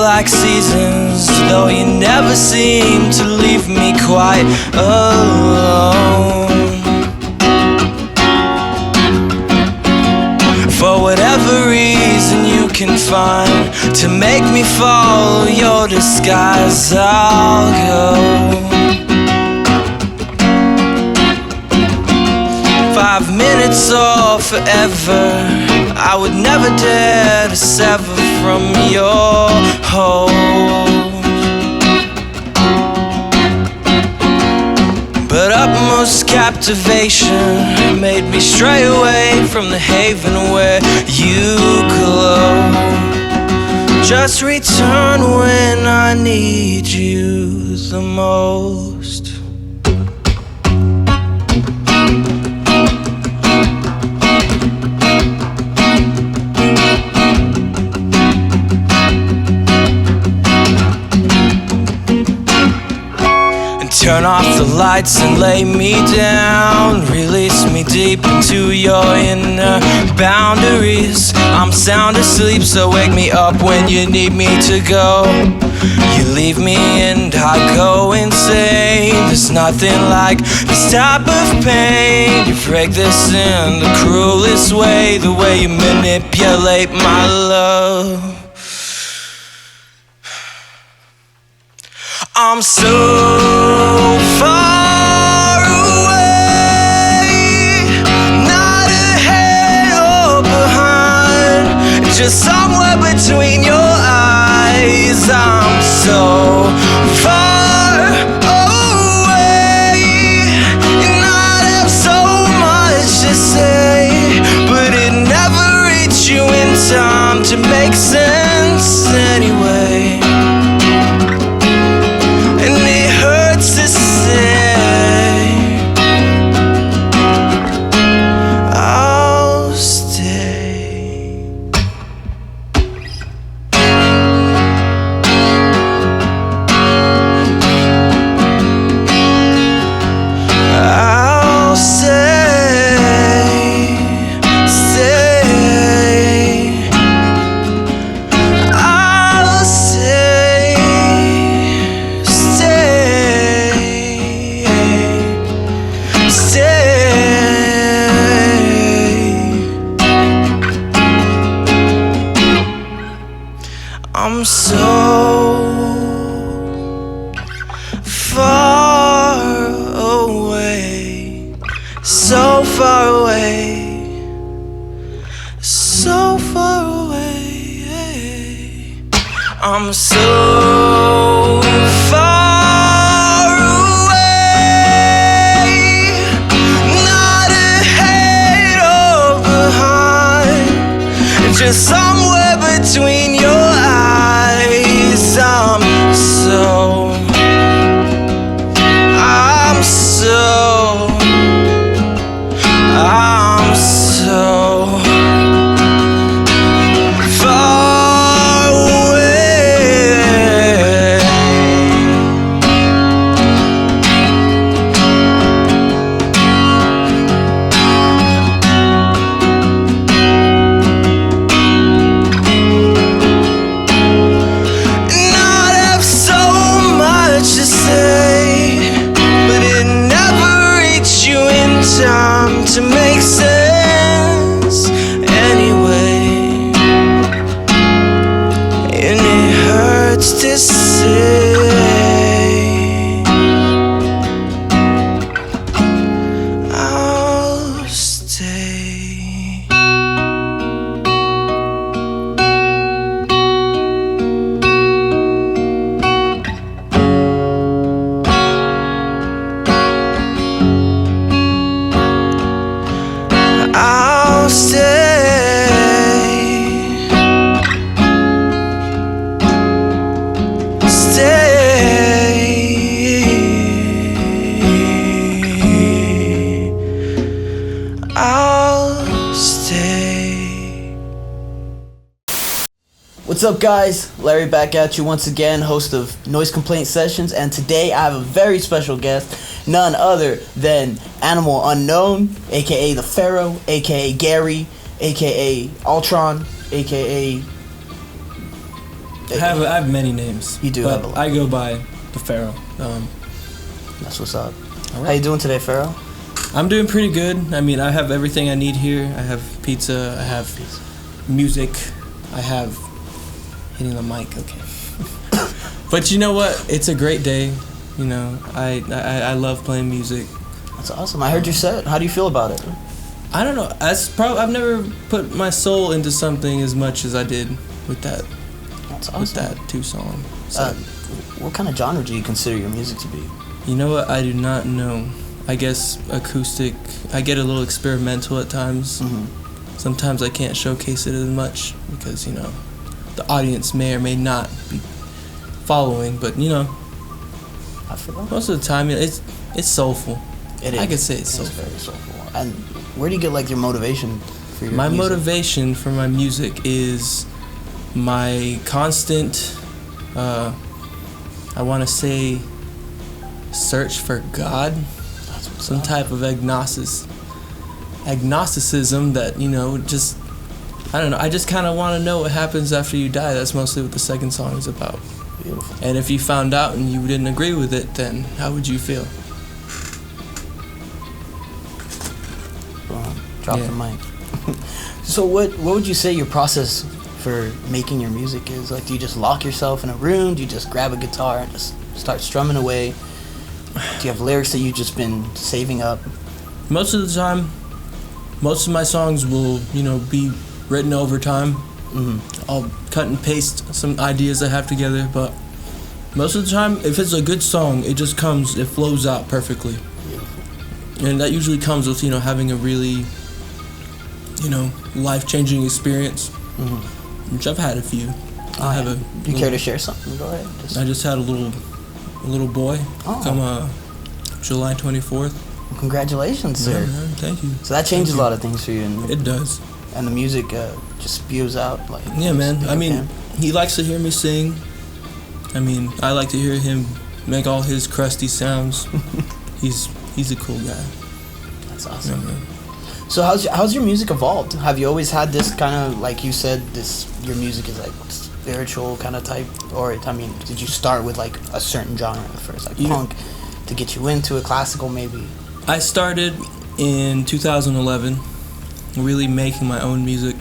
like seasons, though you never seem to leave me quite alone. For whatever reason you can find to make me follow your disguise, I'll go. 5 minutes or forever, I would never dare to sever from your hold. But utmost captivation made me stray away from the haven where you glow. Just return when I need you the most. Turn off the lights and lay me down. Release me deep into your inner boundaries. I'm sound asleep, so wake me up when you need me to go. You leave me and I go insane. There's nothing like this type of pain. You break this in the cruelest way, the way you manipulate my love. I'm so far away, not ahead or behind, just somewhere between your eyes. I'm so far away, and I'd have so much to say, but it never reached you in time to make sense anyway. I'm so far away, so far away, so far away. I'm so far away, not ahead or behind, just somewhere between your eyes. I'm so far away. And I'd have so much to say, but it never reached you in time to make sense anyway. And it hurts to say I'll stay. I'll stay. What's up, guys? Larry back at you once again, host of Noise Complaint Sessions, and today I have a very special guest, none other than Animal Unknown, aka the Pharaoh, aka Gary, aka Ultron, aka I have many names. You do but have a lot. I go by the Pharaoh. That's what's up. Right. How you doing today, Pharaoh? I'm doing pretty good. I mean, I have everything I need here. I have pizza. I have music. I have hitting the mic. Okay. But you know what? It's a great day. You know, I love playing music. That's awesome. I heard your set. How do you feel about it? I don't know. I've never put my soul into something as much as I did with that. That's awesome. With that 2-song set. What kind of genre do you consider your music to be? You know what? I do not know. I guess acoustic. I get a little experimental at times. Mm-hmm. Sometimes I can't showcase it as much because, you know, the audience may or may not be following. But, you know, I feel that. most of the time, it's soulful. It is. I could say it's It's soulful. very soulful. And where do you get like your motivation for your My music? motivation for my music is my constant, I want to say, search for God. That's what's Some up. type of agnosticism that, you know, just, I don't know. I just kind of want to know what happens after you die. That's mostly what the second song is about. Beautiful. And if you found out and you didn't agree with it, then how would you feel? Boom. Drop Yeah. the mic. So what would you say your process for making your music is? Like, do you just lock yourself in a room? Do you just grab a guitar and just start strumming away? Do you have lyrics that you've just been saving up? Most of the time, most of my songs will, you know, be written over time. Mm-hmm. I'll cut and paste some ideas I have together, but most of the time, if it's a good song, it just comes, it flows out perfectly. Beautiful. And that usually comes with, you know, having a really, you know, life-changing experience, Mm-hmm. which I've had a few. Oh, I have yeah. a Do you care to share something? Go ahead. I just had a little boy Oh. come July 24th. Congratulations, sir. Yeah, man, thank you. So that changes Thank a you. lot of things for you, and It does. the music just spews out like. Yeah, man. I mean, okay. he likes to hear me sing. I mean, I like to hear him make all his crusty sounds. He's a cool guy. That's Yeah, awesome. man. So how's your music evolved? Have you always had this kind of, like you said, your music is like spiritual kind of type, or I mean, did you start with like a certain genre at first, like Yeah. punk, to get you into it, classical maybe? I started in 2011, really making my own music.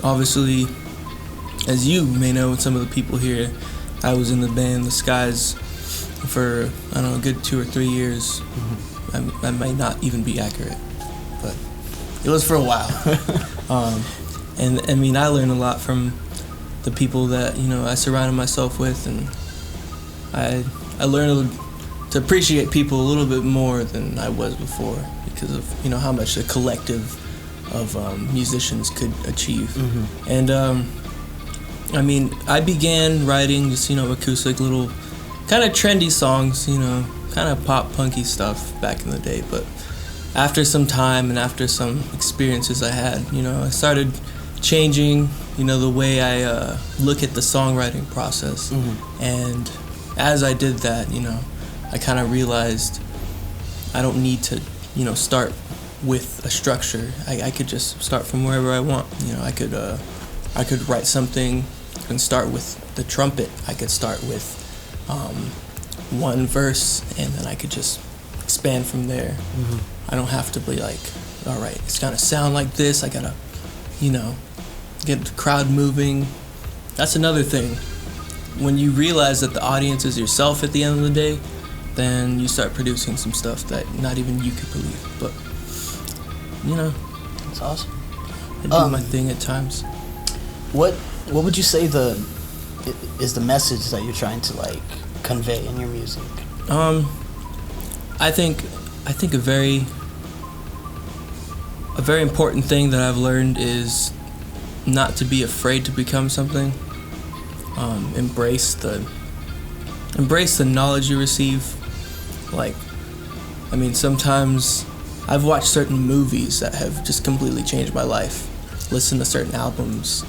Obviously, as you may know, some of the people here, I was in the band The Skies for, I don't know, a good 2 or 3 years. I may not even be accurate, but it was for a while. And I mean, I learned a lot from the people that, you know, I surrounded myself with, and I learned to appreciate people a little bit more than I was before because of, you know, how much a collective of musicians could achieve. And I mean, I began writing just, you know, acoustic little kind of trendy songs, you know, kind of pop punky stuff back in the day. But after some time and after some experiences I had, you know, I started changing, you know, the way I look at the songwriting process. And as I did that, you know, I kind of realized I don't need to, you know, start with a structure. I could just start from wherever I want. You know, I could write something and start with the trumpet. I could start with one verse, and then I could just expand from there. I don't have to be like, all right, it's gotta sound like this. I gotta, you know, get the crowd moving. That's another thing. When you realize that the audience is yourself at the end of the day, then you start producing some stuff that not even you could believe. But, you know, That's awesome. I do my thing at times. What would you say is the message that you're trying to like convey in your music? I think a very important thing that I've learned is not to be afraid to become something. Embrace the knowledge you receive. Like, I mean, sometimes I've watched certain movies that have just completely changed my life. Listened to certain albums,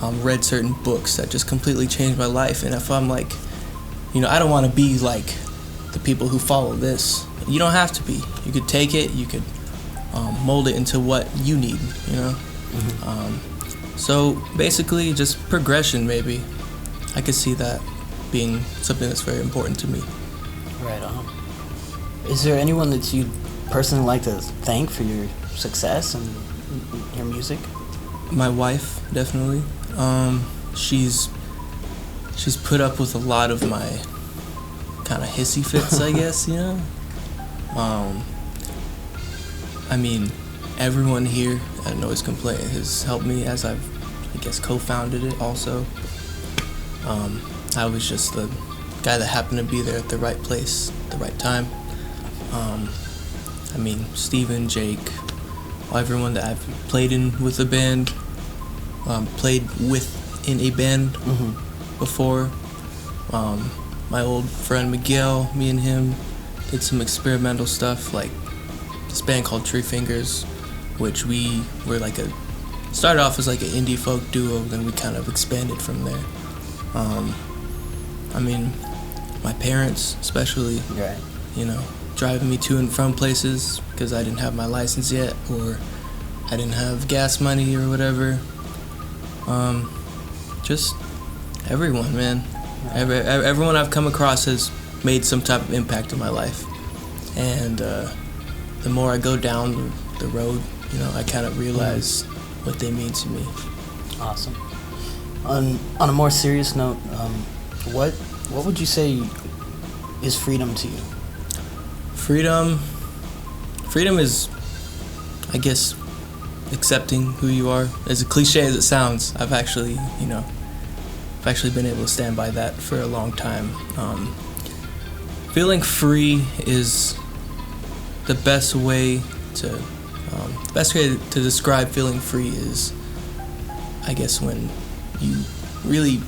read certain books that just completely changed my life. And if I'm like, you know, I don't want to be like the people who follow this. You don't have to be. You could take it. You could mold it into what you need. You know. So basically, just progression. Maybe I could see that being something that's very important to me. Right on. Is there anyone that you'd personally like to thank for your success and your music? My wife, definitely. She's put up with a lot of my kind of hissy fits, I guess, you know. I mean, everyone here at Noise Complaint has helped me as I've, I guess, co-founded it also. I was just the guy that happened to be there at the right place, at the right time. I mean, Steven, Jake, everyone that I've played in with a band, played with in a band before. My old friend Miguel, me and him did some experimental stuff, like this band called Tree Fingers, which we were like started off as like an indie folk duo, then we kind of expanded from there. I mean, my parents especially, Right. you know, driving me to and from places because I didn't have my license yet, or I didn't have gas money or whatever. Just everyone, man. Everyone I've come across has made some type of impact in my life. And the more I go down the road, you know, I kind of realize what they mean to me. Awesome. On a more serious note, what would you say is freedom to you? Freedom is, I guess, accepting who you are. As cliche as it sounds, I've actually been able to stand by that for a long time. Feeling free is the best way to describe feeling free is, I guess, when you really,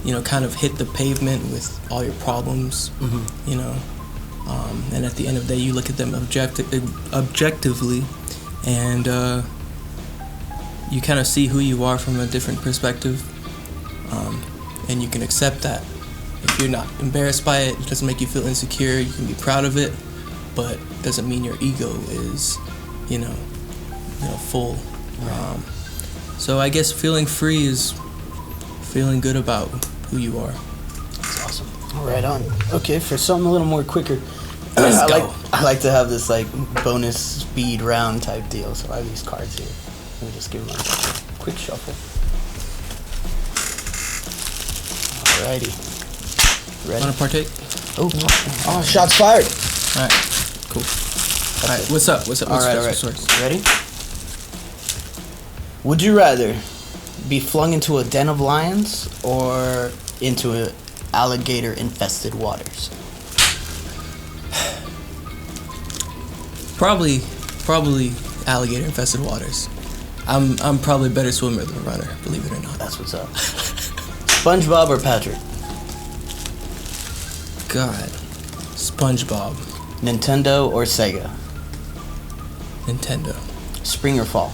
you know, kind of hit the pavement with all your problems, you know, and at the end of the day you look at them objectively, and you kind of see who you are from a different perspective, and you can accept that. If you're not embarrassed by it, it doesn't make you feel insecure, you can be proud of it, but it doesn't mean your ego is, you know, full. Right. So I guess feeling free is feeling good about who you are. That's awesome. Right on. Okay, for something a little more quicker, Let's go. I like to have this like bonus speed round type deal. So I have these cards here. Let me just give them a quick shuffle. Alrighty. Ready? Want to partake? Oh, shots fired. All right, cool. All right, what's up? What's All right. What's yours? Ready? Would you rather be flung into a den of lions or into a alligator-infested waters? Probably alligator-infested waters. I'm probably a better swimmer than a runner, believe it or not. That's what's up. SpongeBob or Patrick? God, SpongeBob, Nintendo or Sega? Nintendo. Spring or fall?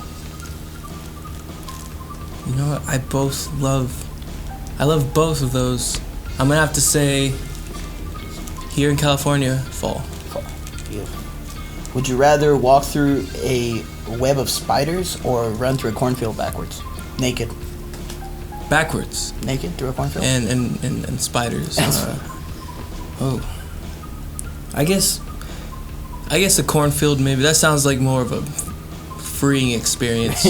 You know what? I love both of those. I'm gonna have to say, here in California, fall. Fall. Beautiful. Would you rather walk through a web of spiders or run through a cornfield backwards? Naked. Backwards. Naked through a cornfield? And spiders. I guess the cornfield, maybe. That sounds like more of a freeing experience.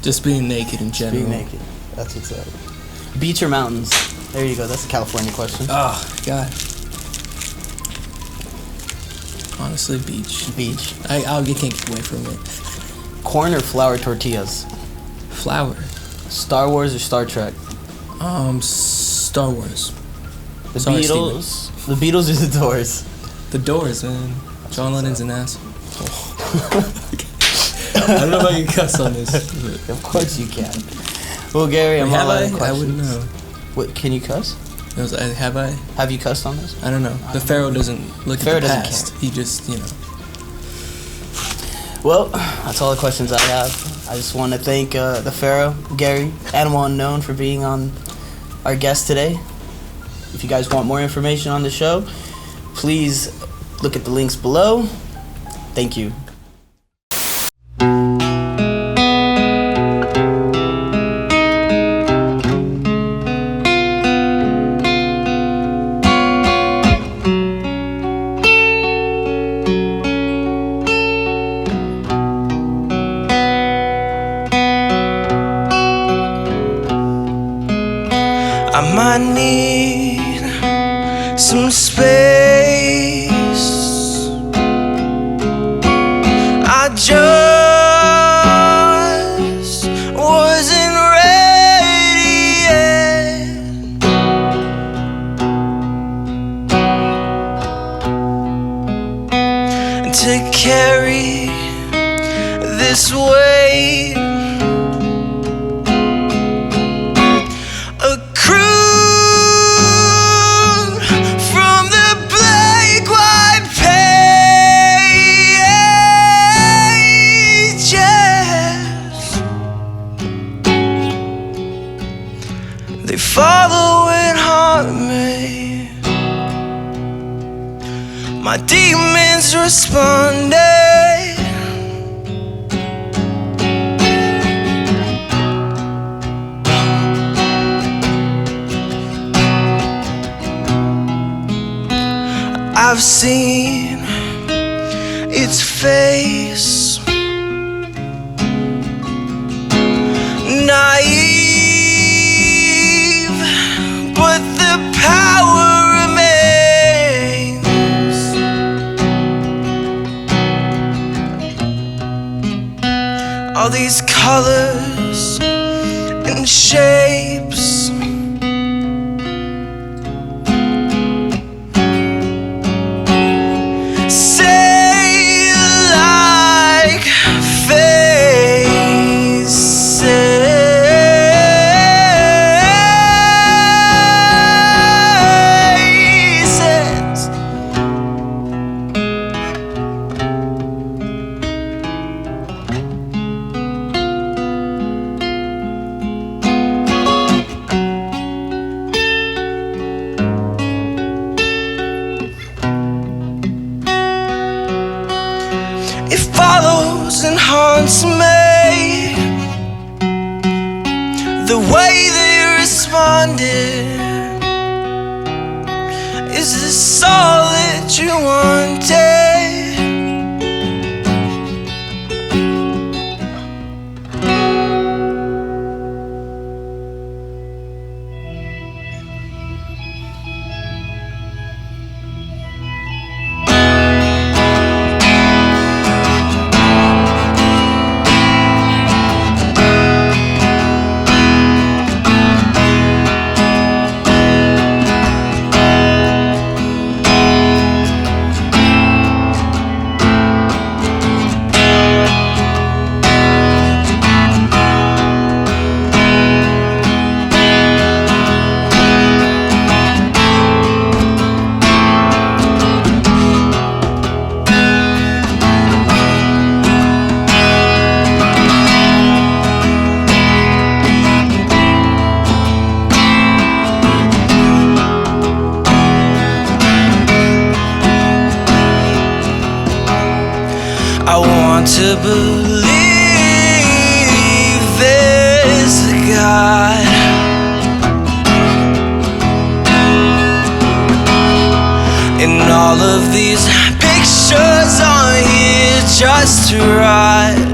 Just being naked in general. Being naked. That's what's up. Beach or mountains? There you go. That's a California question. Oh, God. Honestly, beach. Beach. I can't get away from it. Corn or flour tortillas? Flower. Star Wars or Star Trek? Star Wars. The Sorry, Beatles. The Beatles or the Doors? The Doors, man. John Lennon's an asshole. I don't know if I can cuss on this. But. Of course you can. Well, Gary, I'm all out of questions. I wouldn't know. What, can you cuss? Have I? Have you cussed on this? I don't know. The Pharaoh doesn't look at the past. He just, you know. Well, that's all the questions I have. I just want to thank the Pharaoh, Gary, Animal Unknown for being on our guest today. If you guys want more information on the show, please look at the links below. Thank you. might need some space. I just wasn't ready yet to carry this weight. Accrued from the blank white pages, they follow and haunt me. My demons responded. I've seen its face, naive, but the power remains. All these colors and shapes, it follows and haunts me. The way they responded, is this all that you wanted? I want to believe there's a God, and all of these pictures are here just to write.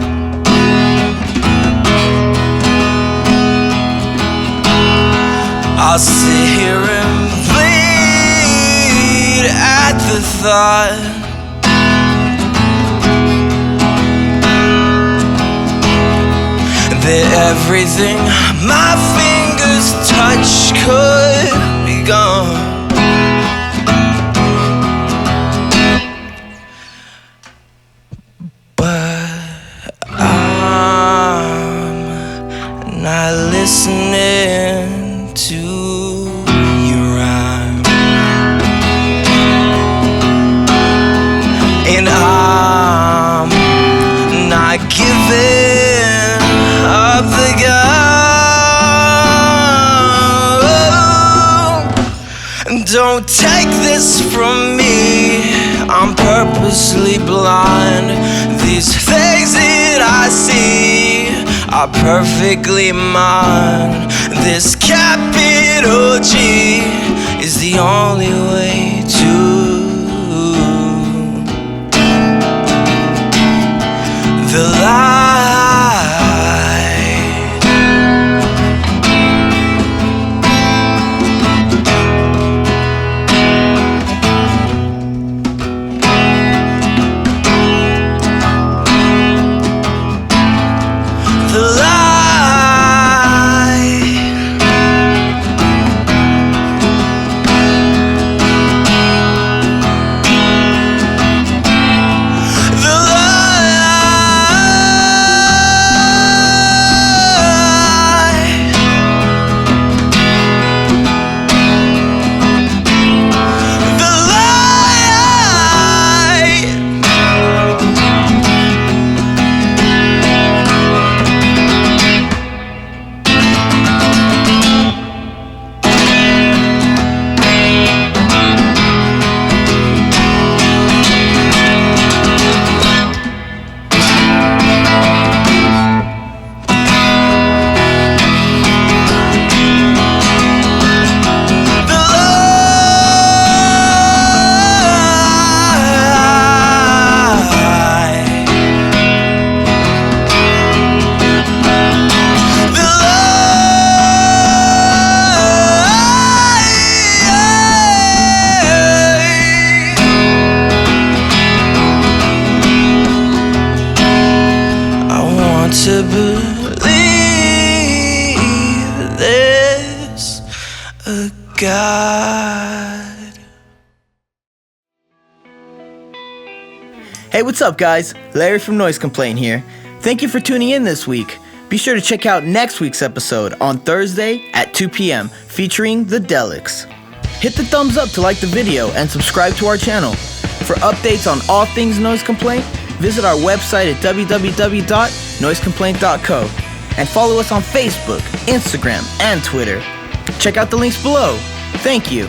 I'll sit here and bleed at the thought that everything my fingers touch could be gone. But I'm not listening to your rhyme, and I'm not giving up the gun. Don't take this from me, I'm purposely blind. These things that I see are perfectly mine. This capital G is the only way to the light. God. Hey, what's up, guys? Larry from Noise Complaint here. Thank you for tuning in this week. Be sure to check out next week's episode on Thursday at 2 p.m. featuring the Delics. Hit the thumbs up to like the video and subscribe to our channel. For updates on all things Noise Complaint, visit our website at www.noisecomplaint.co and follow us on Facebook, Instagram, and Twitter. Check out the links below. Thank you.